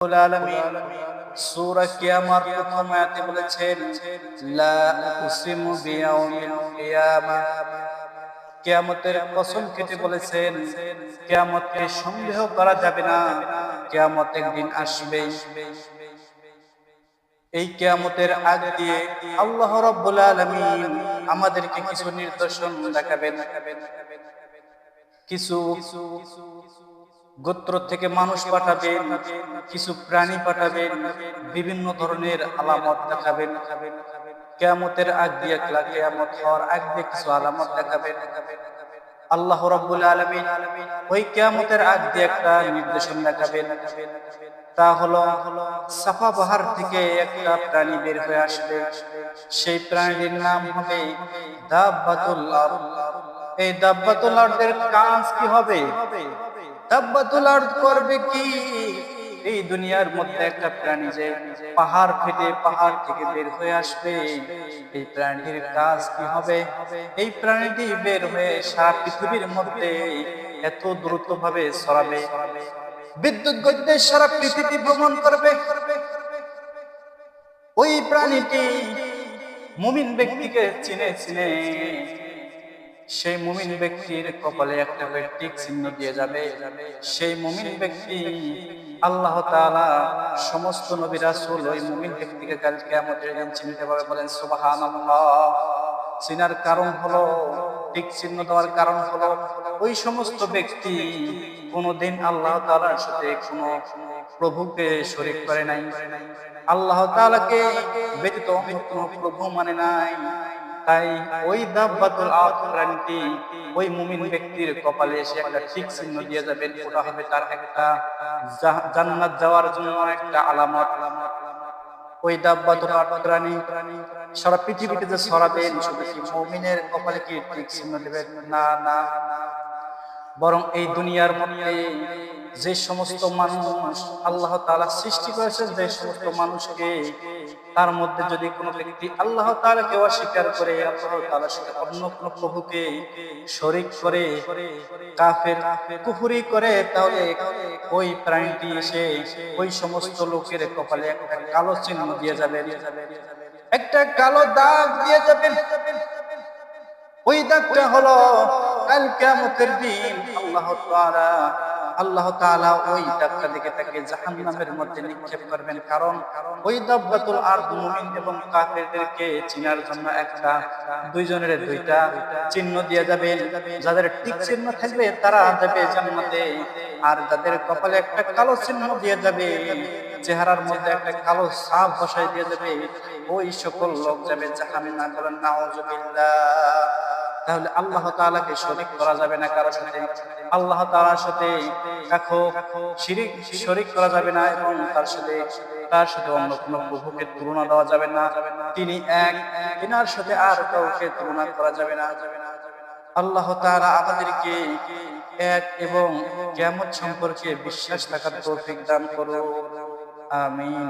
আলামিন সূরা কিয়ামার প্রথম আয়াতে বলেছেন লা উকসিমু বিয়াউমিল কিয়ামা। কিয়ামতের কসম কেটে বলেছেন কিয়ামতকে সন্দেহ করা যাবে না, কিয়ামত একদিন আসবেই। এই কিয়ামতের আগ দিয়ে আল্লাহ রাব্বুল আলামিন আমাদেরকে কিছু নিদর্শন দেখাবেন। কিছু গোত্র থেকে মানুষ পাঠাবেন, কিছু প্রাণী পাঠাবেন, বিভিন্ন ধরনের আলামত দেখাবেন। কিয়ামতের আগ দিয়ে কিয়ামত হওয়ার আগ দিয়ে কিছু আলামত দেখাবেন আল্লাহ রাব্বুল আলামিন। ওই কিয়ামতের আগ দিয়ে একটা নির্দেশন দেখাবেন, তা হলো সাফা পাহাড় থেকে একটা প্রাণী বের হয়ে আসবে। সেই প্রাণীর নাম হবে দাব্বাতুল আরদ। এই দাব্বাতুল আরদের কাজ কি হবে? দাব্বাতুল আরদ করবে কি? এই দুনিয়ার মধ্যে একটা প্রাণী যে পাহাড় ফেটে পাহাড় থেকে বের হয়ে আসবে, এই প্রাণীর কাজ কি হবে? এই প্রাণীটি বের হয়ে সারা পৃথিবীর মধ্যে এত দ্রুত ভাবে ছড়াবে, বিদ্যুৎ গতিতে সারা পৃথিবী ভ্রমণ করবে। ওই প্রাণীটি মুমিন ব্যক্তিকে চিনে চিনে সেই মুমিন ব্যক্তির কপালে একটা টিক চিহ্ন দিয়ে যাবে। সেই মুমিন ব্যক্তি আল্লাহ তাআলা সমস্ত নবী রাসূল ওই মুমিন ব্যক্তিকে কাল কিয়ামতের দিন চিনতে পারবে। বলেন সুবহানাল্লাহ। চিনার কারণ হলো, টিক চিহ্ন দেওয়ার কারণ হলো, ওই সমস্ত ব্যক্তি কোনদিন আল্লাহ তাআলার সাথে কোনো প্রভুকে শরীক করে নাই, আল্লাহ তাআলাকে ব্যতীত অন্য কোনো প্রভু মানে নাই। তাই ওই দাব্বাতুল আরদ প্রাণীটি ওই মুমিন ব্যক্তির কপালে এসে একটা ঠিক চিহ্ন দিয়ে যাবেন। ওটা হবে তার একটা জান্নাত যাওয়ার জন্য একটা আলামত। ওই দাব্বাতুল আরদ প্রাণী সারা পৃথিবীতে যে ছড়াবেন, শুধু কি মুমিনের কপালে কি ঠিক চিহ্ন দেবেন? না না, বরং এই দুনিয়ার মধ্যে যে সমস্ত মানুষ আল্লাহ তাআলা সৃষ্টি করেছেন, যে সমস্ত মানুষকে, তার মধ্যে যদি কোনো ব্যক্তি আল্লাহ তাআলাকে অস্বীকার করে, আল্লাহ তাআলার সাথে অন্য কোনো প্রভুকে শরীক করে, কাফের কুফরি করে, তাহলে ওই প্রাণীটি এসে ওই সমস্ত লোকের কপালে একটা কালো চিহ্ন দিয়ে যাবে, একটা কালো দাগ দিয়ে যাবেন। ওই দাগটা হলো কাল কিয়ামতের দিন আল্লাহ তাআলা ওই দাগটা দেখে তাকে জাহান্নামের মধ্যে নিক্ষেপ করবেন। কারণ ওই দাব্বাতুল আরদ মুমিন এবং কাফেরদেরকে চিনার জন্য একটা দুইজনের দুইটা চিহ্ন দিয়ে যাবেন। যাদের টিক চিহ্ন থাকবে তারা যাবে জান্নাতে, আর যাদের কপালে একটা কালো চিহ্ন দিয়ে যাবে, চেহারার মধ্যে একটা কালো ছাপ বসাই দিয়ে যাবে, ওই সকল লোক যাবে জাহান্নামে। বলেন নাউযুবিল্লাহ। তাহলে আল্লাহ তাআলাকে শরীক করা যাবে না কারোর সাথে, আল্লাহ তাআলার সাথে কাকো শরীক করা যাবে না, এবং তার সাথে অন্য কোনো প্রভুকে তুলনা দেওয়া যাবে না। তিনি এক, তিনার সাথে আর কাউকে তুলনা করা যাবে না। আল্লাহ তাআলা আমাদেরকে এক এবং কিয়ামত সম্পর্কে বিশ্বাস রাখার তৌফিক দান করুন। আমিন।